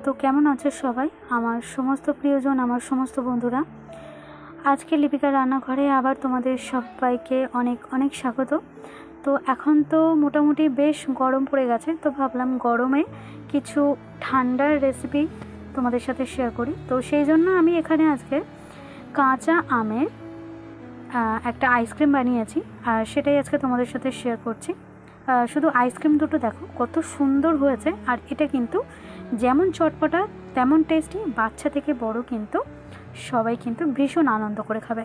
তো কেমন আছো সবাই, আমার সমস্ত প্রিয়জন, আমার সমস্ত বন্ধুরা। আজকে লিপিকার রান্নাঘরে আবার তোমাদের সবাইকে অনেক অনেক স্বাগত। তো এখন তো মোটামুটি বেশ গরম পড়ে গেছে, তো ভাবলাম গরমে কিছু ঠান্ডার রেসিপি তোমাদের সাথে শেয়ার করি। তো সেই জন্য আমি এখানে আজকে কাঁচা আমের একটা আইসক্রিম বানিয়েছি, আর সেটাই আজকে তোমাদের সাথে শেয়ার করছি। শুধু আইসক্রিম দুটো দেখো কত সুন্দর হয়েছে, আর এটা কিন্তু যেমন চটপটা তেমন টেস্টি, বাচ্চা থেকে বড় কিন্তু সবাই কিন্তু ভীষণ আনন্দ করে খাবে।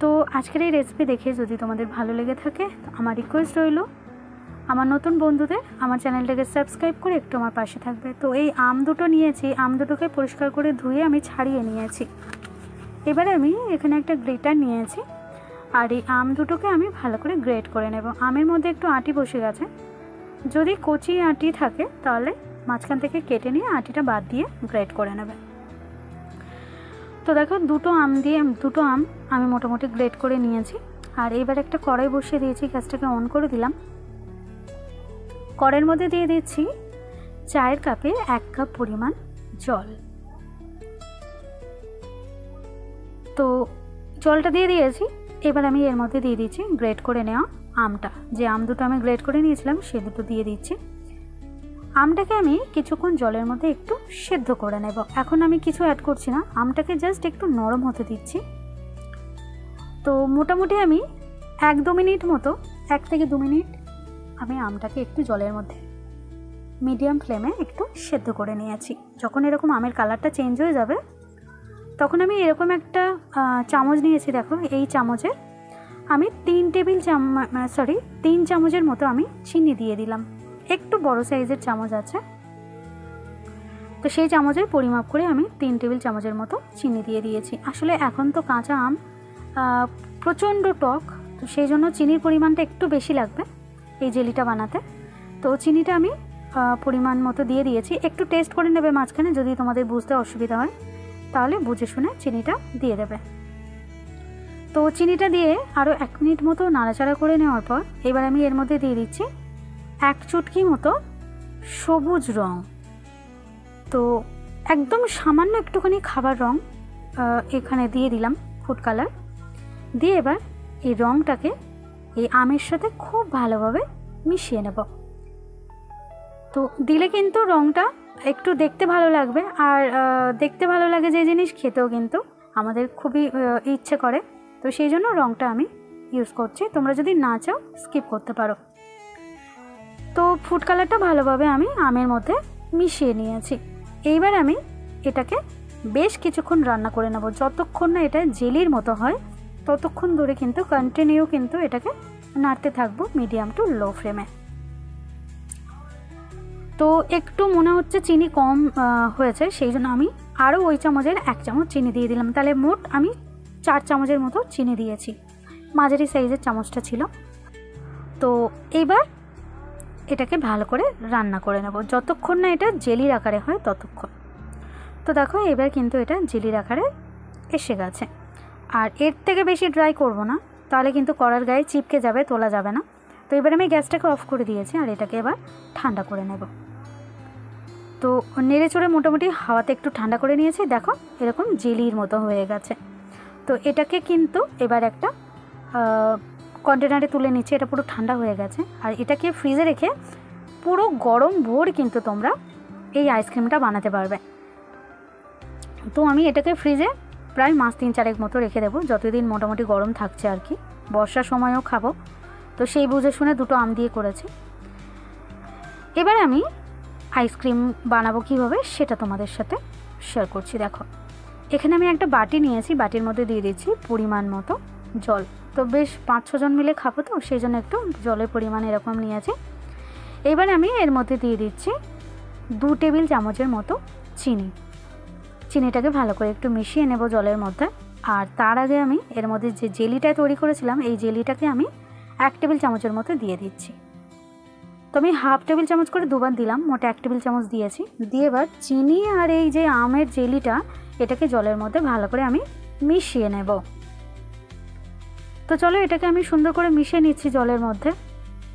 তো আজকের এই রেসিপি দেখে যদি তোমাদের ভালো লেগে থাকে, আমার রিকোয়েস্ট রইল আমার নতুন বন্ধুদের আমার চ্যানেলটাকে সাবস্ক্রাইব করে একটু আমার পাশে থাকবে। তো এই আম দুটো নিয়েছি, আম দুটোকে পরিষ্কার করে ধুয়ে আমি ছাড়িয়ে নিয়েছি। এবারে আমি এখানে একটা গ্রেটার নিয়েছি, আর এই আম দুটোকে আমি ভালো করে গ্রেট করে নেব। আমের মধ্যে একটু আঁটি বসে গেছে, যদি কচি আঁটি থাকে তাহলে মাঝখান থেকে কেটে নিয়ে আঁটিটা বাদ দিয়ে গ্রেট করে নেবে। তো দেখো দুটো আম আমি মোটামুটি গ্রেট করে নিয়েছি। আর এবার একটা কড়াই বসিয়ে দিয়েছি, গ্যাসটাকে অন করে দিলাম। কড়াইয়ের মধ্যে দিয়ে দিচ্ছি চায়ের কাপে 1 কাপ পরিমাণ জল। তো জলটা দিয়ে দিয়েছি, এবার আমি এর মধ্যে দিয়ে দিচ্ছি গ্রেট করে নেওয়া আমটা। যে আম দুটো আমি গ্রেট করে নিয়েছিলাম সে দুটো দিয়ে দিচ্ছি। আমটাকে আমি কিছুক্ষণ জলের মধ্যে একটু সেদ্ধ করে নেব। এখন আমি কিছু অ্যাড করছি না, আমটাকে জাস্ট একটু নরম হতে দিচ্ছি। তো মোটামুটি আমি 1-2 মিনিট মতো, 1 থেকে 2 মিনিট আমি আমটাকে একটু জলের মধ্যে মিডিয়াম ফ্লেমে একটু সেদ্ধ করে নিয়েছি। যখন এরকম আমের কালারটা চেঞ্জ হয়ে যাবে তখন আমি এরকম একটা চামচ নিয়েছি। দেখো এই চামচে আমি 3 চামচের মতো আমি চিনি দিয়ে দিলাম। একটু বড় সাইজের চামচ আছে, তো সেই চামচের পরিমাপ করে আমি 3 টেবিল চামচের মতো চিনি দিয়ে দিয়েছি। আসলে এখন তো কাঁচা আম প্রচণ্ড টক, তো সেই জন্য চিনির পরিমাণটা একটু বেশি লাগবে এই জেলিটা বানাতে। তো চিনিটা আমি পরিমাণ মতো দিয়ে দিয়েছি। একটু টেস্ট করে নেবে মাঝখানে, যদি তোমাদের বুঝতে অসুবিধা হয় তাহলে বুঝে শুনে চিনিটা দিয়ে দেবে। তো চিনিটা দিয়ে আরও 1 মিনিট মতো নাড়াচাড়া করে নেওয়ার পর এবার আমি এর মধ্যে দিয়ে দিচ্ছি 1 চুটকি মতো সবুজ রং। তো একদম সামান্য একটুখানি খাবার রং এখানে দিয়ে দিলাম, ফুড কালার দিয়ে এবার এই রংটাকে এই আমের সাথে খুব ভালোভাবে মিশিয়ে নেব। তো দিলে কিন্তু রংটা একটু দেখতে ভালো লাগবে, আর দেখতে ভালো লাগে যে জিনিস খেতেও কিন্তু আমাদের খুবই ইচ্ছে করে। তো সেই জন্য রংটা আমি ইউজ করছি, তোমরা যদি না চাও স্কিপ করতে পারো। তো ফুড কালারটা ভালোভাবে আমি আমের মধ্যে মিশিয়ে নিয়েছি। এইবার আমি এটাকে বেশ কিছুক্ষণ রান্না করে নেব। যতক্ষণ না এটা জেলির মতো হয় ততক্ষণ ধরে কিন্তু কন্টিনিউ কিন্তু এটাকে নাড়তে থাকবো মিডিয়াম টু লো ফ্লেমে। তো একটু মনে হচ্ছে চিনি কম হয়েছে, সেই জন্য আমি আরও ওই চামচের 1 চামচ চিনি দিয়ে দিলাম। তাহলে মোট আমি 4 চামচের মতো চিনি দিয়েছি, মাঝারি সাইজের চামচটা ছিল। তো এইবার এটাকে ভালো করে রান্না করে নেব যতক্ষণ না এটা জেলির আকারে হয় ততক্ষণ। তো দেখো এবার কিন্তু এটা জেলির আকারে এসে গেছে। আর এর থেকে বেশি ড্রাই করব না, তাহলে কিন্তু কড়ার গায়ে চিপকে যাবে, তোলা যাবে না। তো এবার আমি গ্যাসটাকে অফ করে দিয়েছি, আর এটাকে এবার ঠান্ডা করে নেব। তো নেড়ে চড়ে মোটামুটি হাওয়াতে একটু ঠান্ডা করে নিয়েছি। দেখো এরকম জেলির মতো হয়ে গেছে। তো এটাকে কিন্তু এবার একটা কন্টেনারে তুলে নিচ্ছি, এটা পুরো ঠান্ডা হয়ে গেছে। আর এটাকে ফ্রিজে রেখে পুরো গরম ভোর কিন্তু তোমরা এই আইসক্রিমটা বানাতে পারবে। তো আমি এটাকে ফ্রিজে প্রায় মাস 3-4 মতো রেখে দেবো, যতদিন মোটামুটি গরম থাকছে আর কি। বর্ষার সময়ও খাবো, তো সেই বুঝে শুনে দুটো আম দিয়ে করেছি। এবার আমি আইসক্রিম বানাবো কীভাবে সেটা তোমাদের সাথে শেয়ার করছি। দেখো এখানে আমি একটা বাটি নিয়েছি, বাটির মধ্যে দিয়ে দিচ্ছি পরিমাণ মতো জল। তো বেশ 5-6 জন মিলে খাবো, তো সেই জন্য একটু জলের পরিমাণ এরকম নিয়েছি। এবার আমি এর মধ্যে দিয়ে দিচ্ছি 2 টেবিল চামচের মতো চিনি। চিনিটাকে ভালো করে একটু মিশিয়ে নেব জলের মধ্যে। আর তার আগে আমি এর মধ্যে যে জেলিটা তৈরি করেছিলাম এই জেলিটাকে আমি 1 টেবিল চামচের মতো দিয়ে দিচ্ছি। তো আমি 1/2 টেবিল চামচ করে দুবার দিলাম, মোট 1 টেবিল চামচ দিয়েছি। দিয়ে এবার চিনি আর এই যে আমের জেলিটা এটাকে জলের মধ্যে ভালো করে আমি মিশিয়ে নেব। তো চলো এটাকে আমি সুন্দর করে মিশিয়ে নিচ্ছি জলের মধ্যে।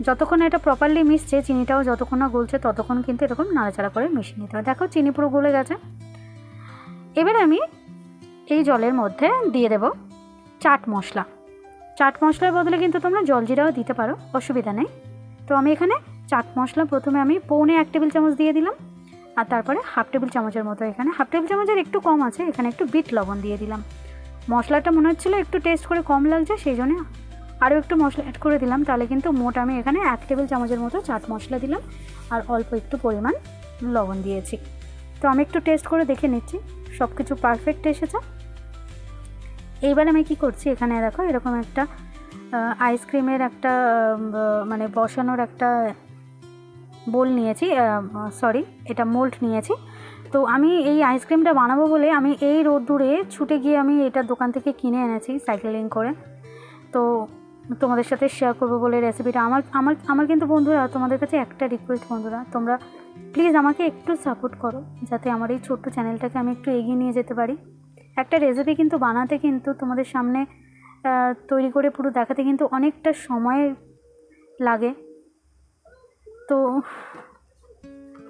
যতক্ষণ এটা প্রপারলি মিশছে, চিনিটাও যতক্ষণ না গলছে ততক্ষণ কিন্তু এরকম নাড়াচাড়া করে মিশিয়ে নিতে হবে। দেখো চিনি পুরো গলে গেছে। এবার আমি এই জলের মধ্যে দিয়ে দেব চাট মশলা। চাট মশলার বদলে কিন্তু তোমরা জলজিরাও দিতে পারো, অসুবিধা নেই। তো আমি এখানে চাট মশলা প্রথমে আমি 1.25 টেবিল চামচ দিয়ে দিলাম, আর তারপরে 1/2 টেবিল চামচের মতো, এখানে 1/2 টেবিল চামচের একটু কম আছে, এখানে একটু বিট লবণ দিয়ে দিলাম। মশলাটা মনে হচ্ছিলো একটু টেস্ট করে কম লাগছে, সেই জন্য আরও একটু মশলা অ্যাড করে দিলাম। তাহলে কিন্তু মোট আমি এখানে 1 টেবিল চামচের মতো চাট মশলা দিলাম, আর অল্প একটু পরিমাণ লবণ দিয়েছি। তো আমি একটু টেস্ট করে দেখে নিচ্ছি সব কিছু পারফেক্ট এসেছে। এইবার আমি কি করছি, এখানে দেখো এরকম একটা আইসক্রিমের একটা মানে বসানোর একটা বোল নিয়েছি, সরি এটা মোল্ড নিয়েছি। তো আমি এই আইসক্রিমটা বানাবো বলে আমি এই রোদ্দুরে ছুটে গিয়ে আমি এটা দোকান থেকে কিনে এনেছি সাইকেলিং করে। তো তোমাদের সাথে শেয়ার করবো বলে রেসিপিটা। আমার কিন্তু বন্ধুরা, তোমাদের কাছে একটা রিকোয়েস্ট বন্ধুরা, তোমরা প্লিজ আমাকে একটু সাপোর্ট করো, যাতে আমার এই ছোট্ট চ্যানেলটাকে আমি একটু এগিয়ে নিয়ে যেতে পারি। একটা রেসিপি কিন্তু বানাতে কিন্তু তোমাদের সামনে তৈরি করে পুরো দেখাতে কিন্তু অনেকটা সময় লাগে। তো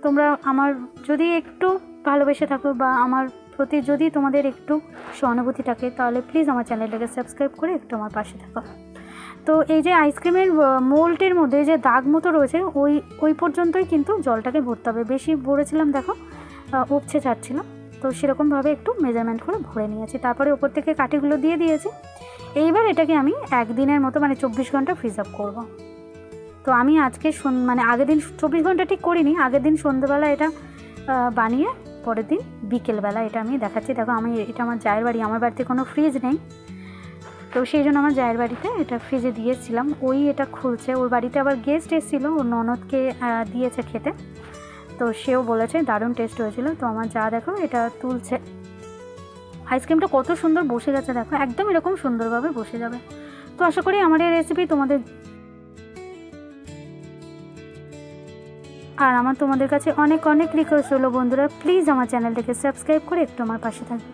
তোমরা আমার যদি একটু ভালোবেসে থাকো বা আমার প্রতি যদি তোমাদের একটু সহানুভূতি থাকে, তাহলে প্লিজ আমার চ্যানেলটাকে সাবস্ক্রাইব করে একটু আমার পাশে থাকো। তো এই যে আইসক্রিমের মোল্ডের মধ্যে যে দাগ মতো রয়েছে ওই পর্যন্তই কিন্তু জলটাকে ভরতে হবে। বেশি ভরেছিলাম দেখো উপচে যাচ্ছিলাম, তো সেরকমভাবে একটু মেজারমেন্ট করে ভরে নিয়েছি। তারপরে ওপর থেকে কাঠিগুলো দিয়ে দিয়েছি। এইবার এটাকে আমি একদিনের মতো মানে 24 ঘন্টা ফ্রিজ আপ করবো। তো আমি আজকে মানে আগের দিন 24 ঘন্টা ঠিক করিনি, আগের দিন সন্ধ্যেবেলা এটা বানিয়ে পরের দিন বিকেলবেলা এটা আমি দেখাচ্ছি। দেখো আমি এটা আমার জায়ের বাড়ি, আমার বাড়িতে কোনো ফ্রিজ নেই, তো সেই জন্য আমার জায়ের বাড়িতে এটা ফ্রিজে দিয়েছিলাম। ওই এটা খুলছে, ওর বাড়িতে আবার গেস্ট এসেছিলো, ওর ননদকে দিয়েছে খেতে, তো সেও বলেছে দারুণ টেস্ট হয়েছিল। তো আমার যা দেখো এটা তুলছে। আইসক্রিমটা কত সুন্দর বসে গেছে দেখো, একদম এরকম সুন্দরভাবে বসে যাবে। তো আশা করি আমার এই রেসিপি তোমাদের, আর আমার তোমাদের কাছে অনেক অনেক রিকোয়েস্ট হলো বন্ধুরা, প্লিজ আমার চ্যানেলটাকে সাবস্ক্রাইব করে একটু আমার পাশে থাকবে।